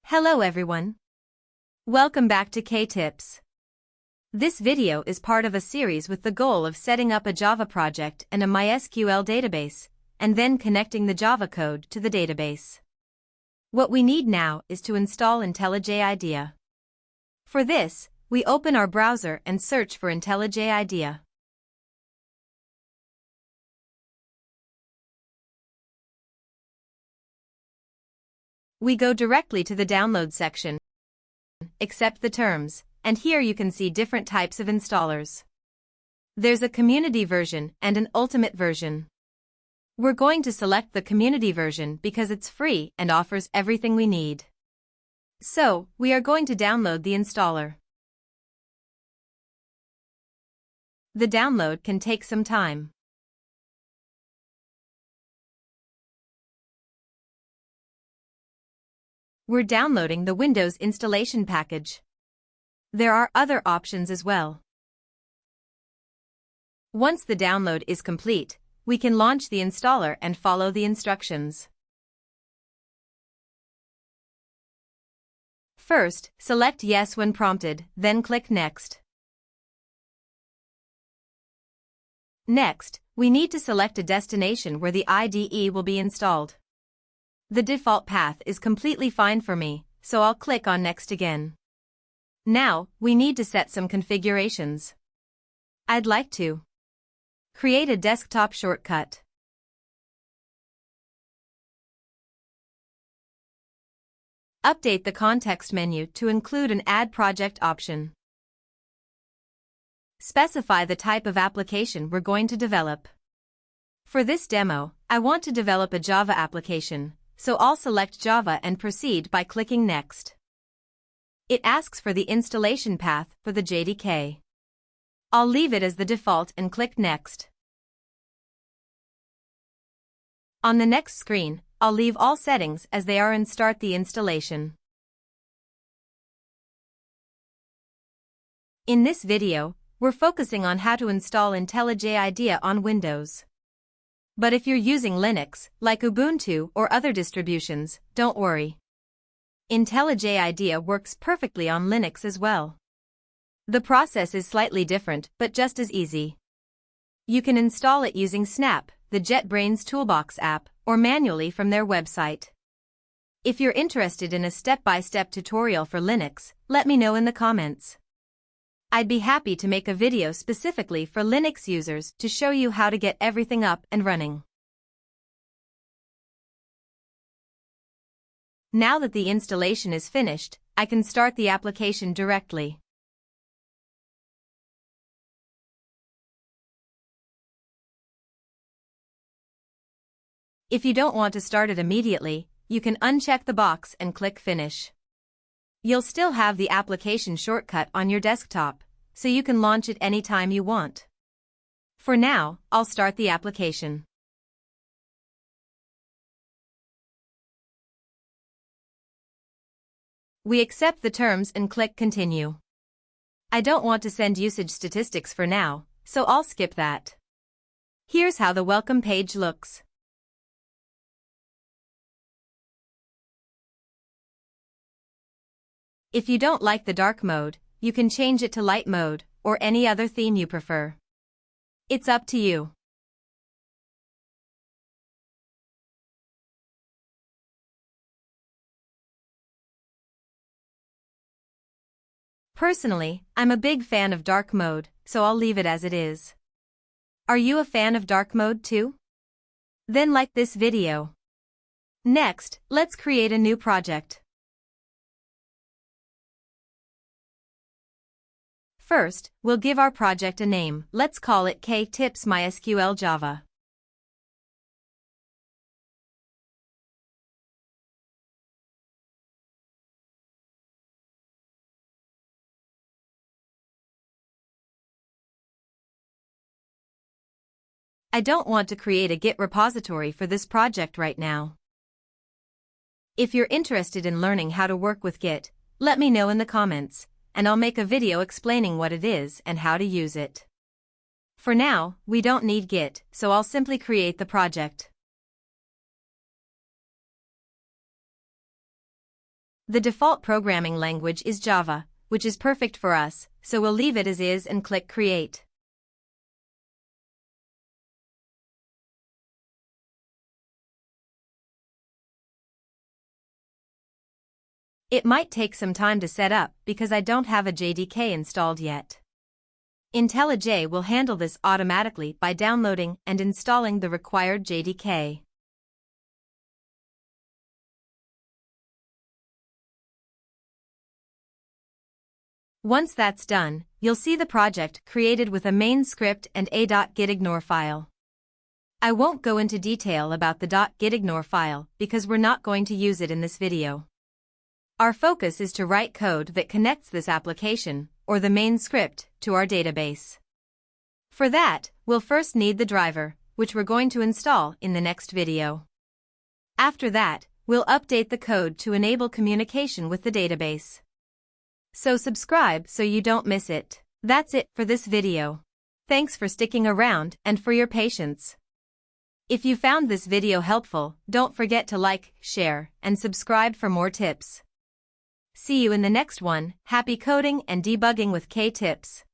Hello everyone. Welcome back to K-Tips. This video is part of a series with the goal of setting up a Java project and a MySQL database, and then connecting the Java code to the database. What we need now is to install IntelliJ IDEA. For this, we open our browser and search for IntelliJ IDEA. We go directly to the download section, accept the terms, and here you can see different types of installers. There's a community version and an ultimate version. We're going to select the community version because it's free and offers everything we need. So, we are going to download the installer. The download can take some time. We're downloading the Windows installation package. There are other options as well. Once the download is complete, we can launch the installer and follow the instructions. First, select Yes when prompted, then click Next. Next, we need to select a destination where the IDE will be installed. The default path is completely fine for me, so I'll click on Next again. Now, we need to set some configurations. I'd like to create a desktop shortcut. Update the context menu to include an Add Project option. Specify the type of application we're going to develop. For this demo, I want to develop a Java application, so I'll select Java and proceed by clicking Next. It asks for the installation path for the JDK. I'll leave it as the default and click Next. On the next screen, I'll leave all settings as they are and start the installation. In this video, we're focusing on how to install IntelliJ IDEA on Windows. But if you're using Linux, like Ubuntu or other distributions, don't worry. IntelliJ IDEA works perfectly on Linux as well. The process is slightly different, but just as easy. You can install it using Snap, the JetBrains Toolbox app, or manually from their website. If you're interested in a step-by-step tutorial for Linux, let me know in the comments. I'd be happy to make a video specifically for Linux users to show you how to get everything up and running. Now that the installation is finished, I can start the application directly. If you don't want to start it immediately, you can uncheck the box and click Finish. You'll still have the application shortcut on your desktop, so you can launch it anytime you want. For now, I'll start the application. We accept the terms and click Continue. I don't want to send usage statistics for now, so I'll skip that. Here's how the welcome page looks. If you don't like the dark mode, you can change it to light mode, or any other theme you prefer. It's up to you. Personally, I'm a big fan of dark mode, so I'll leave it as it is. Are you a fan of dark mode too? Then like this video. Next, let's create a new project. First, we'll give our project a name. Let's call it K-Tips MySQL Java. I don't want to create a Git repository for this project right now. If you're interested in learning how to work with Git, let me know in the comments, and I'll make a video explaining what it is and how to use it. For now, we don't need Git, so I'll simply create the project. The default programming language is Java, which is perfect for us, so we'll leave it as is and click Create. It might take some time to set up because I don't have a JDK installed yet. IntelliJ will handle this automatically by downloading and installing the required JDK. Once that's done, you'll see the project created with a main script and a .gitignore file. I won't go into detail about the .gitignore file because we're not going to use it in this video. Our focus is to write code that connects this application, or the main script, to our database. For that, we'll first need the driver, which we're going to install in the next video. After that, we'll update the code to enable communication with the database. So subscribe so you don't miss it. That's it for this video. Thanks for sticking around and for your patience. If you found this video helpful, don't forget to like, share, and subscribe for more tips. See you in the next one. Happy coding and debugging with K-Tips.